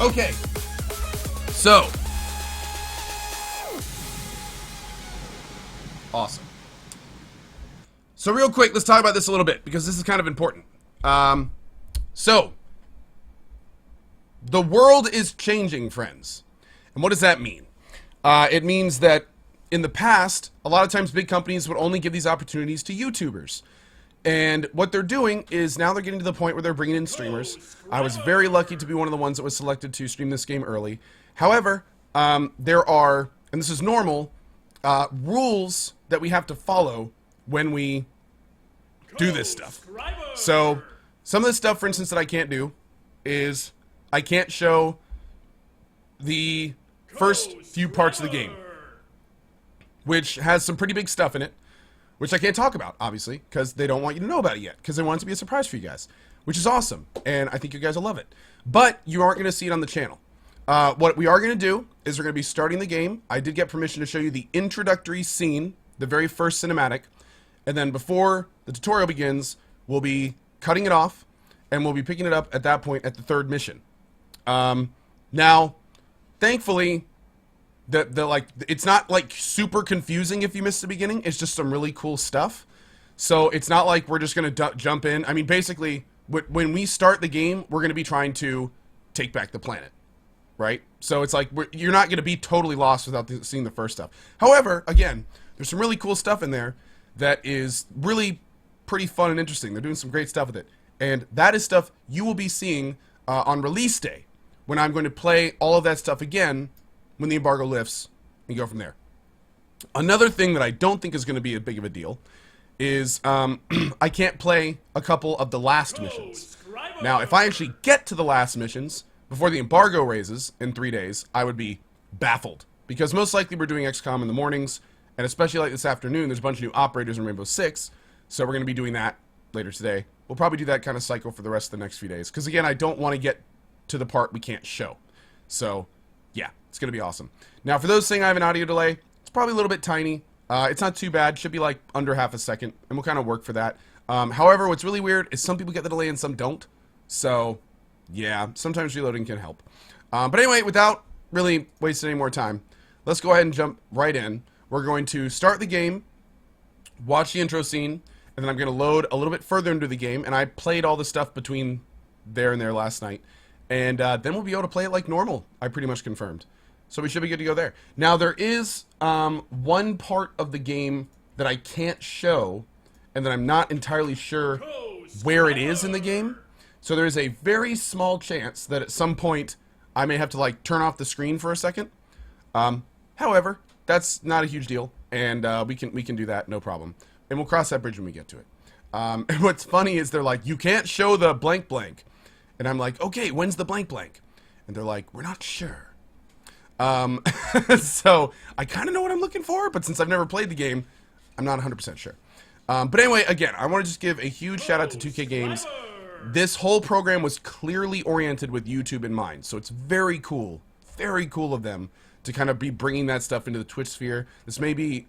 Okay. So. Awesome. So real quick, let's talk about this a little bit, because this is kind of important. So. The world is changing, friends. And what does that mean? It means that in the past, a lot of times big companies would only give these opportunities to YouTubers. And what they're doing is now they're getting to the point where they're bringing in streamers. I was very lucky to be one of the ones that was selected to stream this game early. However, there are, and this is normal, rules that we have to follow when we do this stuff. So, some of the stuff, for instance, that I can't do is I can't show the first few parts of the game, which has some pretty big stuff in it, which I can't talk about, obviously, because they don't want you to know about it yet, because they want it to be a surprise for you guys, which is awesome, and I think you guys will love it. But you aren't going to see it on the channel. What we are going to do is we're going to be starting the game. I did get permission to show you the introductory scene, the very first cinematic, and then before the tutorial begins, we'll be cutting it off, and we'll be picking it up at that point at the third mission. Now, thankfully, it's not like super confusing if you miss the beginning. It's just some really cool stuff. So it's not like we're just going to jump in. I mean, basically, when we start the game, we're going to be trying to take back the planet, right? So it's like you're not going to be totally lost without seeing the first stuff. However, again, there's some really cool stuff in there that is really pretty fun and interesting. They're doing some great stuff with it. And that is stuff you will be seeing on release day, when I'm going to play all of that stuff again when the embargo lifts and go from there. Another thing that I don't think is going to be a big of a deal is I can't play a couple of the last missions. Now, if I actually get to the last missions before the embargo raises in 3 days, I would be baffled. Because most likely we're doing XCOM in the mornings, and especially like this afternoon, there's a bunch of new operators in Rainbow Six, so we're going to be doing that later today. We'll probably do that kind of cycle for the rest of the next few days. Because again, I don't want to get to the part we can't show. So, yeah, it's going to be awesome. Now, for those saying I have an audio delay, it's probably a little bit tiny. It's not too bad. Should be like under half a second, and we'll kind of work for that. However, what's really weird is some people get the delay and some don't. So, yeah, sometimes reloading can help. But anyway, without really wasting any more time, let's go ahead and jump right in. We're going to start the game, watch the intro scene, and then I'm going to load a little bit further into the game. And I played all the stuff between there and there last night. And then we'll be able to play it like normal, I pretty much confirmed. So we should be good to go there. Now, there is one part of the game that I can't show, and that I'm not entirely sure where it is in the game. So there is a very small chance that at some point I may have to like turn off the screen for a second. However, that's not a huge deal, and we can do that, no problem. And we'll cross that bridge when we get to it. And what's funny is they're like, you can't show the blank blank. And I'm like, okay, when's the blank blank? And they're like, we're not sure. So I kind of know what I'm looking for, but since I've never played the game, I'm not 100% sure. But anyway, again, I want to just give a huge shout out to 2K Games. This whole program was clearly oriented with YouTube in mind, so it's very cool of them to kind of be bringing that stuff into the Twitch sphere. This may be,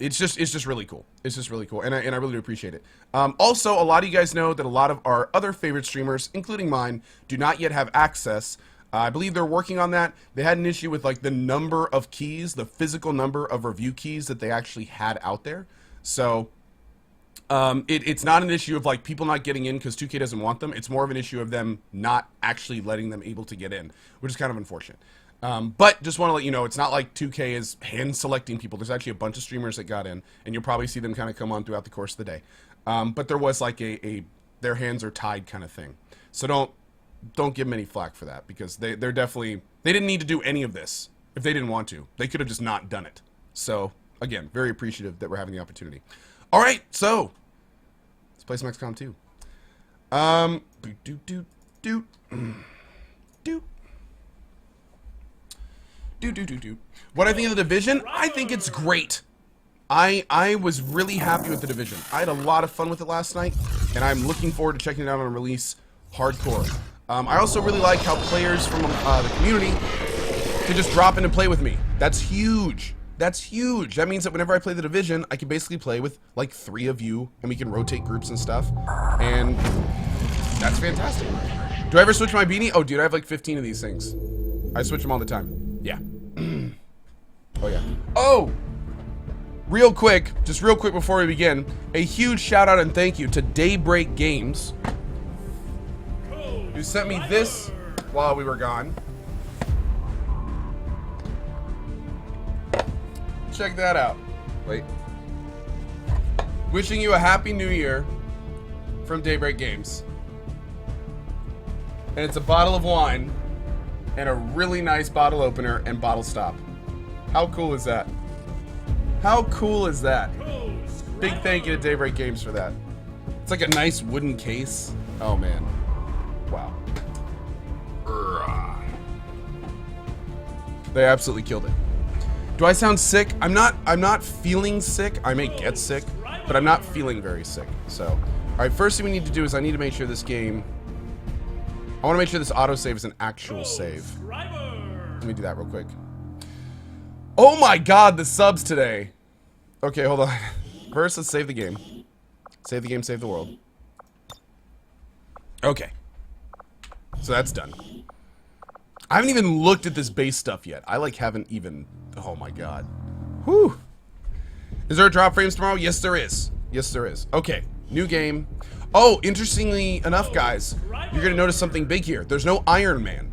it's just really cool. It's just really cool, and I really do appreciate it. Also, a lot of you guys know that a lot of our other favorite streamers, including mine, do not yet have access. I believe they're working on that. They had an issue with like the number of keys, the physical number of review keys that they actually had out there. So it's not an issue of like people not getting in because 2K doesn't want them. It's more of an issue of them not actually letting them able to get in, which is kind of unfortunate. But just want to let you know, it's not like 2K is hand selecting people. There's actually a bunch of streamers that got in, and you'll probably see them kind of come on throughout the course of the day. But there was like their hands are tied kind of thing. So don't give them any flack for that, because they didn't need to do any of this if they didn't want to. They could have just not done it. So again, very appreciative that we're having the opportunity. All right, so let's play some XCOM 2. What I think of the Division? I think it's great. I was really happy with the Division. I had a lot of fun with it last night, and I'm looking forward to checking it out on release hardcore. I also really like how players from the community can just drop in and play with me. That's huge. That's huge. That means that whenever I play the Division, I can basically play with like 3 of you, and we can rotate groups and stuff. And that's fantastic. Do I ever switch my beanie? Oh, dude, I have like 15 of these things. I switch them all the time. Yeah. Oh, yeah. Oh! Real quick, just real quick before we begin, a huge shout out and thank you to Daybreak Games, who sent me this while we were gone. Check that out. Wait. Wishing you a happy new year from Daybreak Games. And it's a bottle of wine and a really nice bottle opener and bottle stop. How cool is that? How cool is that? Big thank you to Daybreak Games for that. It's like a nice wooden case. Oh man. Wow. They absolutely killed it. Do I sound sick? I'm not feeling sick. I may get sick, but I'm not feeling very sick. So, all right, first thing we need to do is I need to make sure this game, I want to make sure this autosave is an actual save. Let me do that real quick. Oh my god, the subs today. Okay, hold on. First, let's save the game. Save the game, save the world. Okay. So that's done. I haven't even looked at this base stuff yet. I like haven't even, oh my god. Whew. Is there a drop frames tomorrow? Yes, there is. Yes, there is. Okay, new game. Oh, interestingly enough, guys, you're gonna notice something big here. There's no Iron Man.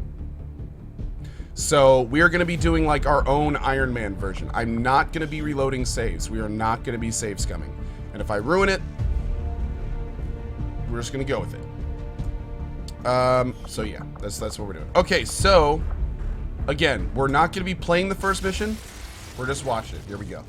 So we are gonna be doing like our own Iron Man version. I'm not gonna be reloading saves. We are not gonna be save scumming. And if I ruin it, we're just gonna go with it. So yeah, that's what we're doing. Okay, so again, we're not gonna be playing the first mission. We're just watching it. Here we go.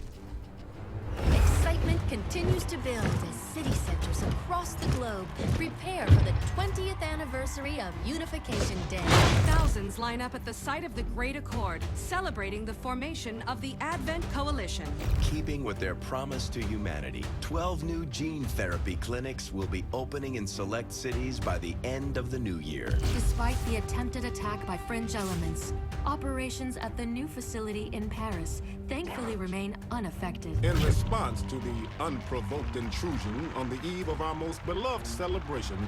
Excitement continues to build as city centers across the globe prepare for the 20th anniversary of Unification Day. Thousands line up at the site of the Great Accord, celebrating the formation of the Advent Coalition. Keeping with their promise to humanity, 12 new gene therapy clinics will be opening in select cities by the end of the new year. Despite the attempted attack by fringe elements, operations at the new facility in Paris thankfully remain unaffected. In response to the unprovoked intrusion on the eve of our most beloved celebration,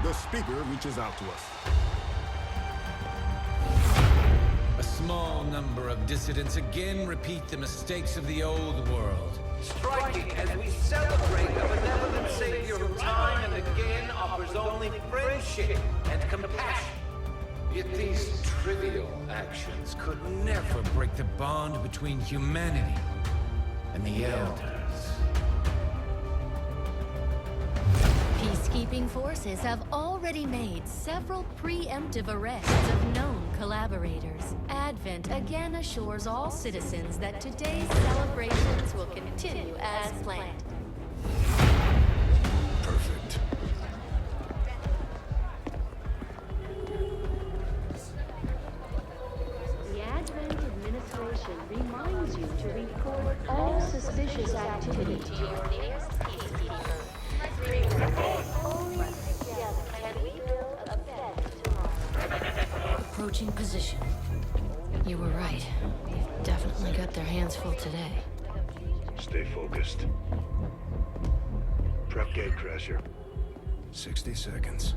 the speaker reaches out to us. A small number of dissidents again repeat the mistakes of the old world. Striking as we celebrate a benevolent savior who time and again offers only friendship and compassion. Yet these trivial actions could never break the bond between humanity and the Elders. Peacekeeping forces have already made several preemptive arrests of known collaborators. Advent again assures all citizens that today's celebrations will continue as planned. Perfect. The Advent administration reminds you to report all suspicious activity to your nearest peacekeeper. Only together can we build a better tomorrow. Approaching position. You were right. They've definitely got their hands full today. Stay focused. Prep gate crasher. 60 seconds.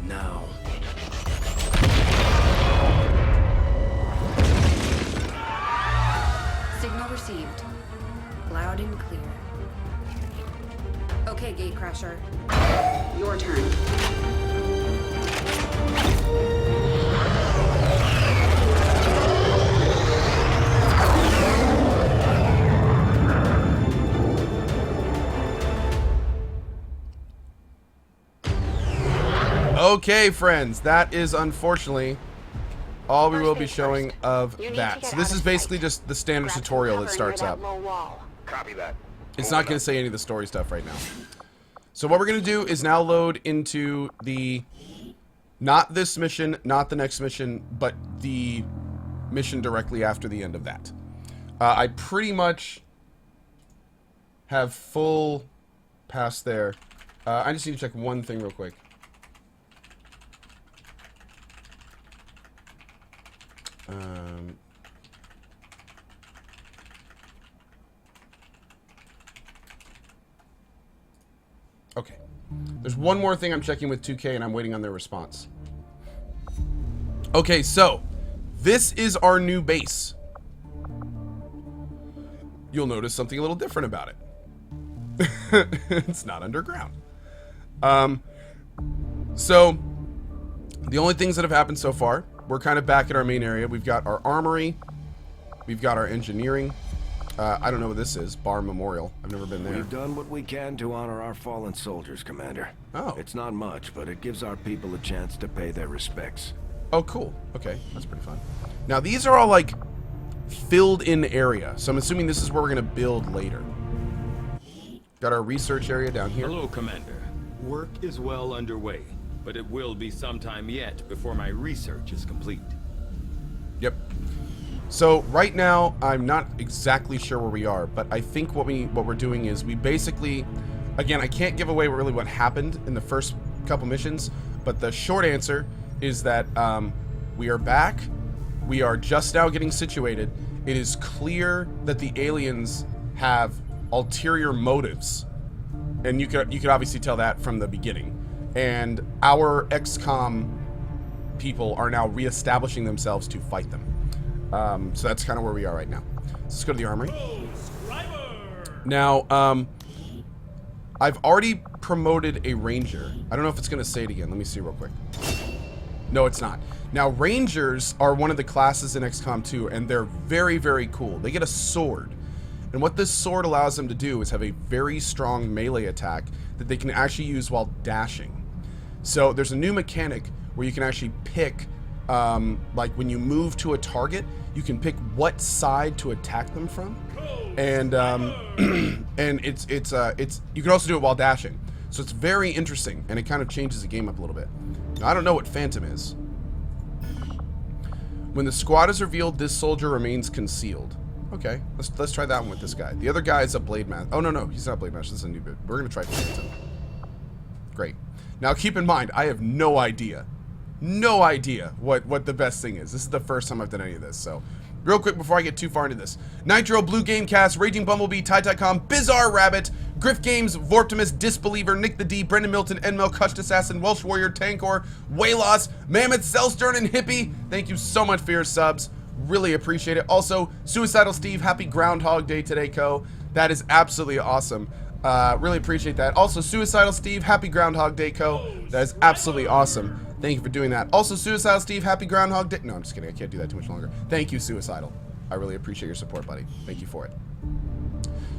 Now. Signal received. Loud and clear. Okay, Gatecrasher. Your turn. Okay, friends, that is unfortunately all we will be showing of that. So this is basically just the standard tutorial that starts up. Copy that. It's not going to say any of the story stuff right now. So what we're going to do is now load into the Not this mission, not the next mission, but the mission directly after the end of that. I pretty much have full pass there. I just need to check one thing real quick. Okay. There's one more thing I'm checking with 2K, and I'm waiting on their response. Okay, so this is our new base. You'll notice something a little different about it. It's not underground. So the only things that have happened so far, we're kind of back at our main area. We've got our armory. We've got our engineering. I don't know what this is. Bar Memorial. I've never been there. We've done what we can to honor our fallen soldiers, Commander. Oh. It's not much, but it gives our people a chance to pay their respects. Oh, cool. Okay, that's pretty fun. Now, these are all, like, filled-in area. So I'm assuming this is where we're going to build later. Got our research area down here. Hello, Commander. Work is well underway, but it will be some time yet before my research is complete. Yep. So right now, I'm not exactly sure where we are, but I think what we're doing is we basically, again, I can't give away really what happened in the first couple missions, but the short answer is that we are back. We are just now getting situated. It is clear that the aliens have ulterior motives, and you could obviously tell that from the beginning. And our XCOM people are now reestablishing themselves to fight them. So that's kind of where we are right now. Let's go to the armory. Now, I've already promoted a ranger. I don't know if it's going to say it again. Let me see real quick. No, it's not. Now, rangers are one of the classes in XCOM 2, and they're very, very cool. They get a sword. And what this sword allows them to do is have a very strong melee attack that they can actually use while dashing. So there's a new mechanic where you can actually pick, like when you move to a target, you can pick what side to attack them from. And and it's you can also do it while dashing. So it's very interesting, and it kind of changes the game up a little bit. Now, I don't know what Phantom is. When the squad is revealed, this soldier remains concealed. Okay, let's try that one with this guy. The other guy is a Blade Master. Oh, no, he's not Blade Master. This is a new bit. We're going to try Phantom. Great. Now, keep in mind, I have no idea what the best thing is. This is the first time I've done any of this, so real quick before I get too far into this. Nitro, Blue Gamecast, Raging Bumblebee, Ty.com, Bizarre Rabbit, Griff Games, Vorptimus, Disbeliever, Nick the D, Brendan Milton, Enmel, Cushed Assassin, Welsh Warrior, Tankor, Waylos, Mammoth, Selstern, and Hippie. Thank you so much for your subs. Really appreciate it. Also, Suicidal Steve, happy Groundhog Day today, Co. That is absolutely awesome. Really appreciate that. Also, Suicidal Steve, happy Groundhog Day, Co. That is absolutely awesome. Thank you for doing that. Also, Suicidal Steve, happy Groundhog Day. No, I'm just kidding. I can't do that too much longer. Thank you, Suicidal. I really appreciate your support, buddy. Thank you for it.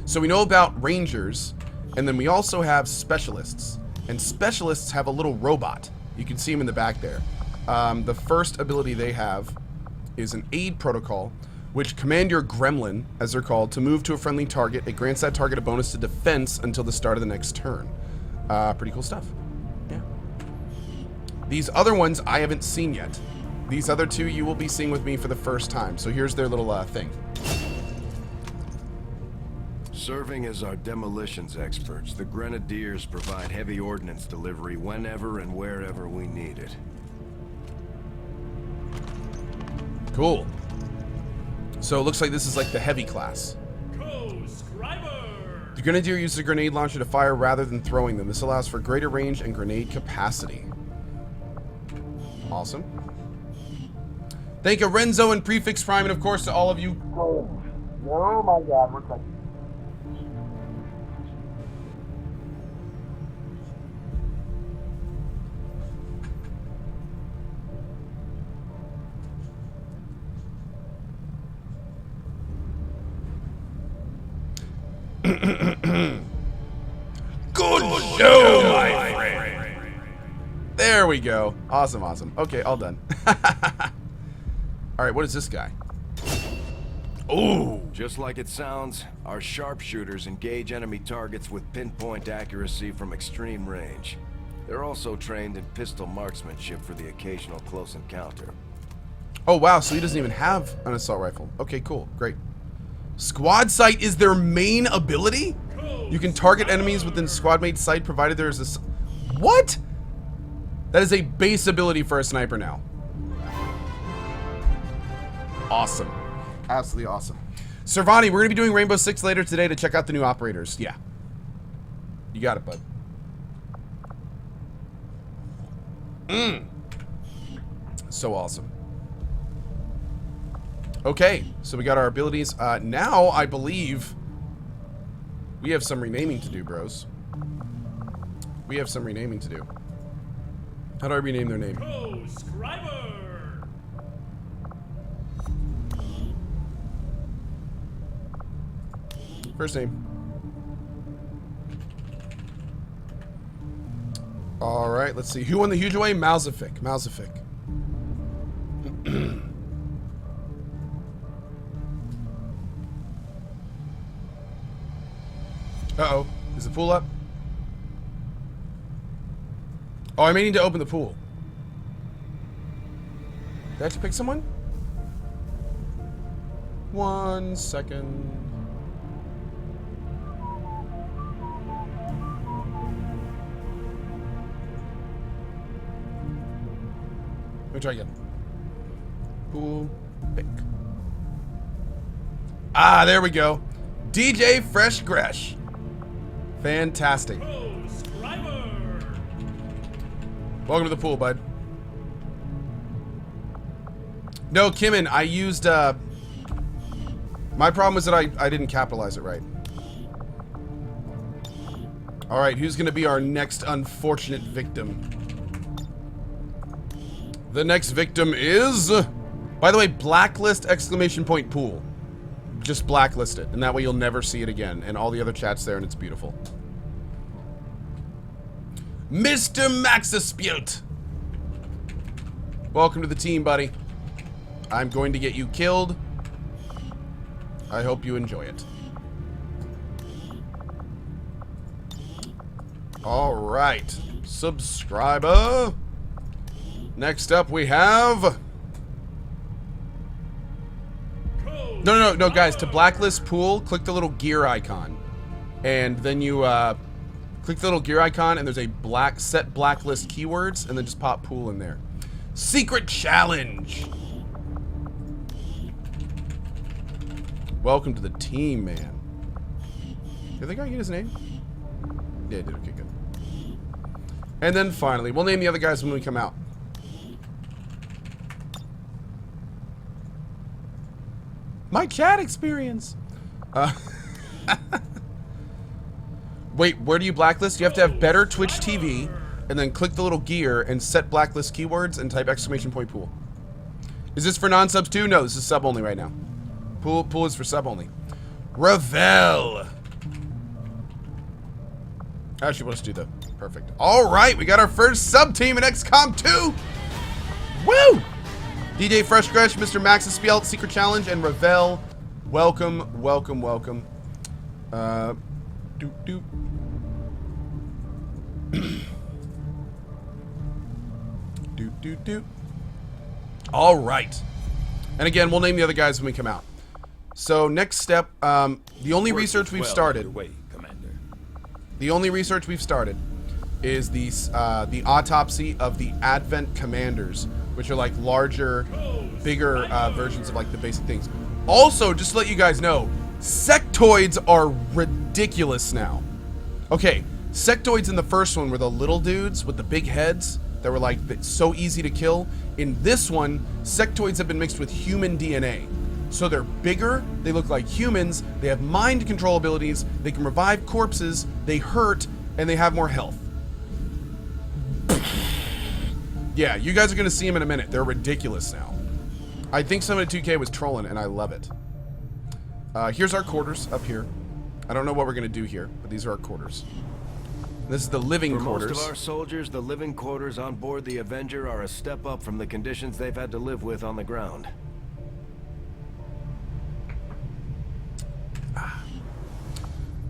So we know about Rangers, and then we also have Specialists. And Specialists have a little robot. You can see him in the back there. The first ability they have is an aid protocol, which command your gremlin, as they're called, to move to a friendly target. It grants that target a bonus to defense until the start of the next turn. Pretty cool stuff. Yeah. These other ones I haven't seen yet. These other two you will be seeing with me for the first time. So here's their little thing. Serving as our demolitions experts, the Grenadiers provide heavy ordnance delivery whenever and wherever we need it. Cool. So it looks like this is like the heavy class. The Grenadier uses a grenade launcher to fire rather than throwing them. This allows for greater range and grenade capacity. Awesome. Thank you, Renzo and Prefix Prime, and of course to all of you. Oh my God, we're cutting. Good show, my friend. There we go. Awesome, awesome. Okay, all done. All right, what is this guy? Ooh. Just like it sounds, our sharpshooters engage enemy targets with pinpoint accuracy from extreme range. They're also trained in pistol marksmanship for the occasional close encounter. Oh, wow. So he doesn't even have an assault rifle. Okay, cool. Great. Squad sight is their main ability? You can target enemies within squad mate sight provided there is a... What? That is a base ability for a sniper now. Awesome. Absolutely awesome. Servani, we're going to be doing Rainbow Six later today to check out the new operators. Yeah. You got it, bud. So awesome. Okay, so we got our abilities. Now, I believe we have some renaming to do, bros. We have some renaming to do. How do I rename their name? First name. All right, let's see. Who won the huge away? Malzafic. Malzafic. Uh-oh. Is the pool up? Oh, I may need to open the pool. Did I have to pick someone? 1 second. Let me try again. Pool pick. Ah, there we go. DJ Fresh Gresh. Fantastic. Welcome to the pool, bud. No, Kimmin, I used, my problem was that I didn't capitalize it right. Alright, who's gonna be our next unfortunate victim? The next victim is... By the way, blacklist exclamation point pool. Just blacklist it, and that way you'll never see it again. And all the other chats there, and it's beautiful. Mr. Maxaspute! Welcome to the team, buddy. I'm going to get you killed. I hope you enjoy it. Alright. Subscriber. Next up we have... No, guys. To blacklist pool, click the little gear icon. And then you, click the little gear icon, and there's a set blacklist keywords, and then just pop pool in there. Secret challenge! Welcome to the team, man. Did the guy get his name? Yeah, he did. Okay, good. And then finally, we'll name the other guys when we come out. My chat experience. Wait, where do you blacklist? You have to have better Twitch TV, and then click the little gear and set blacklist keywords and type exclamation point pool. Is this for non-subs too? No, this is sub only right now. Pool is for sub only. Ravel. Actually, let's do the perfect. All right, we got our first sub team in XCOM 2. Woo! DJ Fresh Gresh, Mr. Max Spielt, Secret Challenge, and Ravel. Welcome, welcome, welcome. All right. And again, we'll name the other guys when we come out. So next step, the only research we've started. The only research we've started is the autopsy of the Advent Commanders, which are like larger, bigger versions of like the basic things. Also, just to let you guys know, sectoids are ridiculous now. Okay, sectoids in the first one were the little dudes with the big heads that were like so easy to kill. In this one, sectoids have been mixed with human DNA. So they're bigger, they look like humans, they have mind control abilities, they can revive corpses, they hurt, and they have more health. Yeah, you guys are going to see them in a minute. They're ridiculous now. I think somebody at 2K was trolling, and I love it. Here's our quarters up here. I don't know what we're going to do here, but these are our quarters. This is the living quarters. For most of our soldiers, the living quarters on board the Avenger are a step up from the conditions they've had to live with on the ground.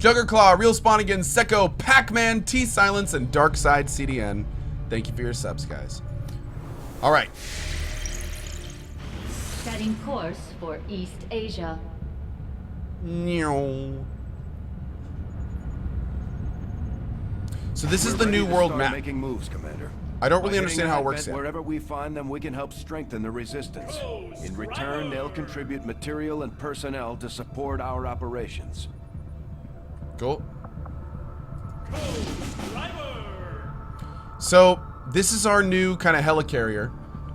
Juggerclaw, Real Spawn again, Secco, Pac-Man, T-Silence, and Darkside CDN. Thank you for your subs, guys. All right. Setting course for East Asia. So this is We're the ready new to world start map. Making moves, Commander. I don't really By understand getting how it Advent works yet. Wherever we find them, we can help strengthen the resistance. In return, they'll contribute material and personnel to support our operations. Cool. So this is our new kind of helicarrier,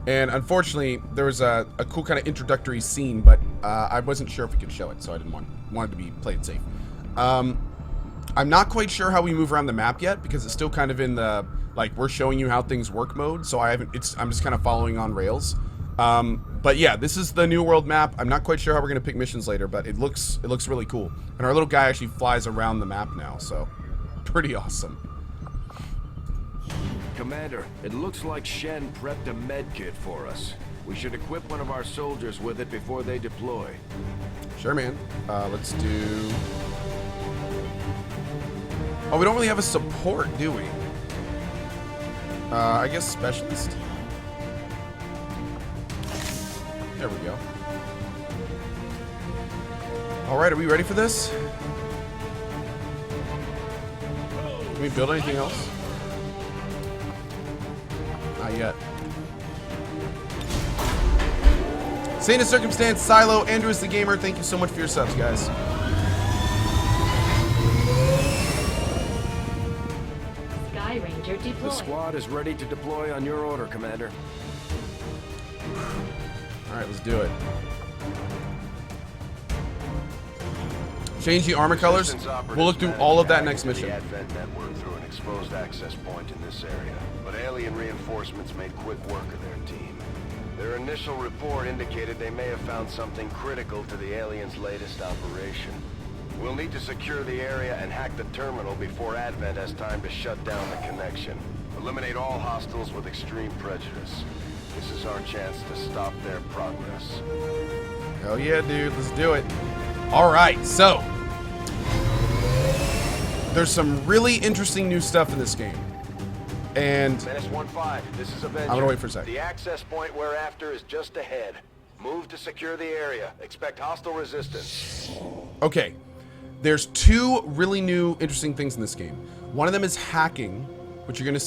and unfortunately there was a cool kind of introductory scene, but I wasn't sure if we could show it, so I didn't wanted to be played safe. I'm not quite sure how we move around the map yet because it's still kind of in the like we're showing you how things work mode, so I'm just kind of following on rails. But yeah, this is the new world map. I'm not quite sure how we're gonna pick missions later, but it looks really cool. And our little guy actually flies around the map now, so pretty awesome. Commander, it looks like Shen prepped a med kit for us. We should equip one of our soldiers with it before they deploy. Sure, man. Let's do... Oh, we don't really have a support, do we? I guess specialist? There we go. Alright, are we ready for this? Can we build anything else? Not yet. Saint of Circumstance, Silo, Andrew is the Gamer, thank you so much for your subs, guys. Sky Ranger The deployed. squad is ready to deploy on your order, Commander. Alright, let's do it. Change the armor colors. We'll look through all of that next mission. The Advent network through an exposed access point in this area, but alien reinforcements made quick work of their team. Their initial report indicated they may have found something critical to the aliens' latest operation. We'll need to secure the area and hack the terminal before Advent has time to shut down the connection. Eliminate all hostiles with extreme prejudice. This is our chance to stop their progress. Hell yeah, dude. Let's do it. Alright, so there's some really interesting new stuff in this game. And Menace 1-5, this is Avenger. I'm gonna wait for a sec. The access point we're after is just ahead. Move to secure the area. Expect hostile resistance. okay, there's two really new interesting things in this game. One of them is hacking, which you're gonna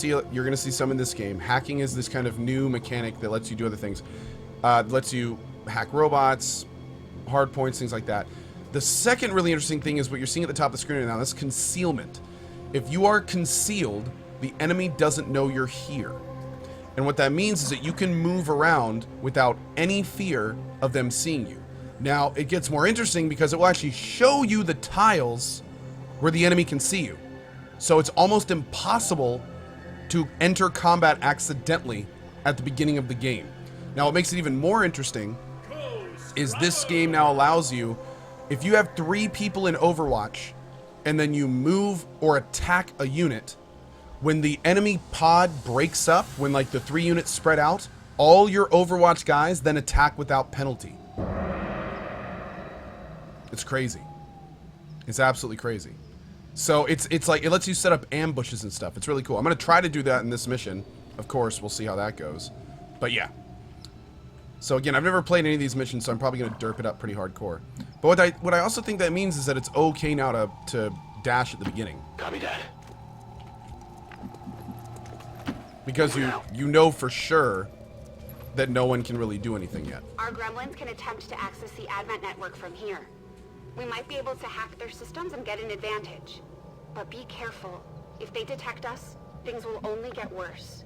see some in this game. Hacking is this kind of new mechanic that lets you do other things. Lets you hack robots, hard points, things like that. The second really interesting thing is what you're seeing at the top of the screen right now. That's concealment. If you are concealed, the enemy doesn't know you're here. And what that means is that you can move around without any fear of them seeing you. Now, it gets more interesting because it will actually show you the tiles where the enemy can see you. So it's almost impossible to enter combat accidentally at the beginning of the game. Now, what makes it even more interesting is this game now allows you, if you have 3 people in Overwatch and then you move or attack a unit, when the enemy pod breaks up, when like the 3 units spread out, all your Overwatch guys then attack without penalty. It's crazy. It's absolutely crazy. So it's like, it lets you set up ambushes and stuff. It's really cool. I'm going to try to do that in this mission. Of course, we'll see how that goes. But yeah. So again, I've never played any of these missions, so I'm probably going to derp it up pretty hardcore. But what I also think that means is that it's okay now to dash at the beginning. Copy that. Because you know for sure that no one can really do anything yet. Our gremlins can attempt to access the Advent network from here. We might be able to hack their systems and get an advantage. But be careful. If they detect us, things will only get worse.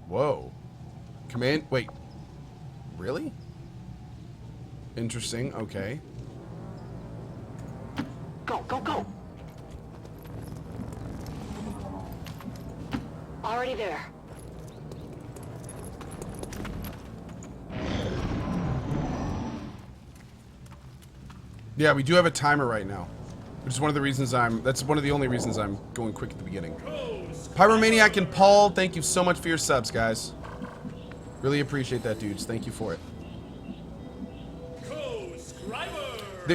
Whoa. Wait. Really? Interesting, okay. Go, go, go! Already there. Yeah, we do have a timer right now. Which is one of the reasons that's one of the only reasons I'm going quick at the beginning. Pyromaniac and Paul, thank you so much for your subs, guys. Really appreciate that, dudes. Thank you for it.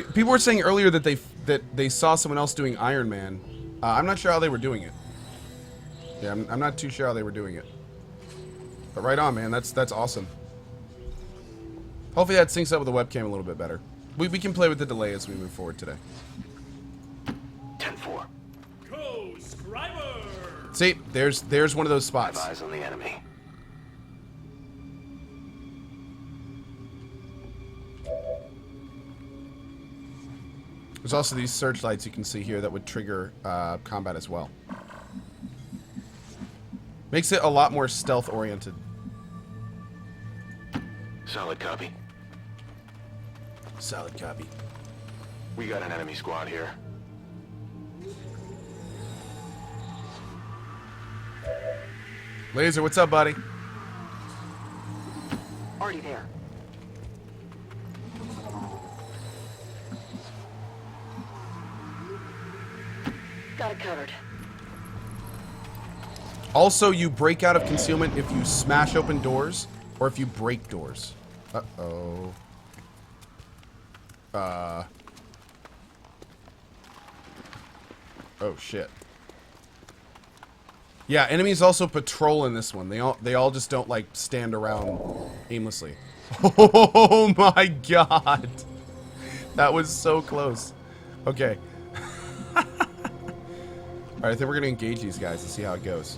People were saying earlier that they saw someone else doing Iron Man. I'm not sure how they were doing it. Yeah, I'm not too sure how they were doing it. But right on, man. That's awesome. Hopefully that syncs up with the webcam a little bit better. We can play with the delay as we move forward today. 10-4. See, there's one of those spots. Have eyes on the enemy. There's also these searchlights you can see here that would trigger combat as well. Makes it a lot more stealth oriented. Solid copy. Solid copy. We got an enemy squad here. Laser, what's up, buddy? Already there. Got it covered. Also, you break out of concealment if you smash open doors or if you break doors. Uh-oh. Oh, shit. Yeah, enemies also patrol in this one. They all just don't, like, stand around aimlessly. Oh, my God. That was so close. Okay. Alright, I think we're going to engage these guys and see how it goes.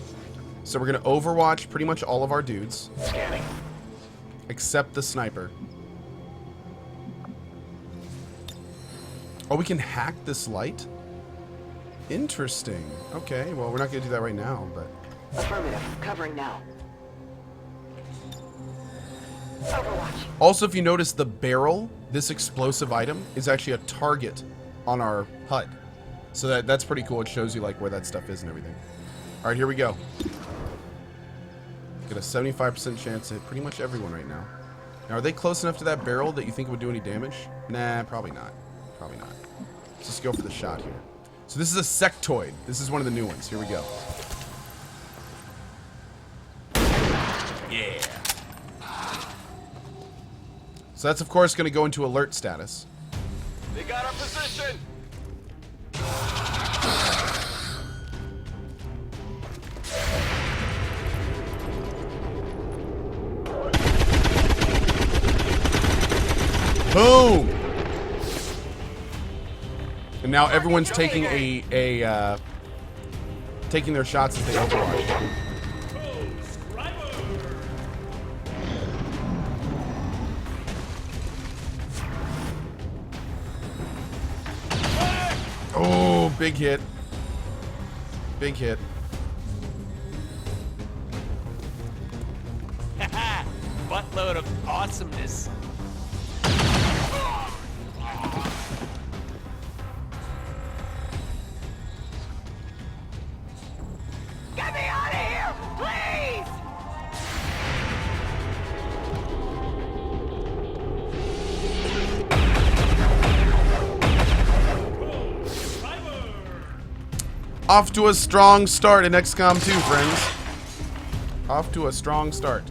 So we're going to overwatch pretty much all of our dudes. Scanning. Except the sniper. Oh, we can hack this light? Interesting. Okay, well, we're not going to do that right now, but... Affirmative. Covering now. Overwatch. Also, if you notice, the barrel, this explosive item, is actually a target on our HUD. So that's pretty cool. It shows you, like, where that stuff is and everything. All right, here we go. Get a 75% chance to hit pretty much everyone right now. Now, are they close enough to that barrel that you think it would do any damage? Nah, probably not. Probably not. Let's just go for the shot here. So this is a sectoid. This is one of the new ones. Here we go. Yeah. So that's, of course, going to go into alert status. They got our position! Boom! And now everyone's taking taking their shots as they overwatch. Oh, big hit. Big hit. Buttload of awesomeness. Get me out of here, please! Off to a strong start in XCOM 2, friends. Off to a strong start.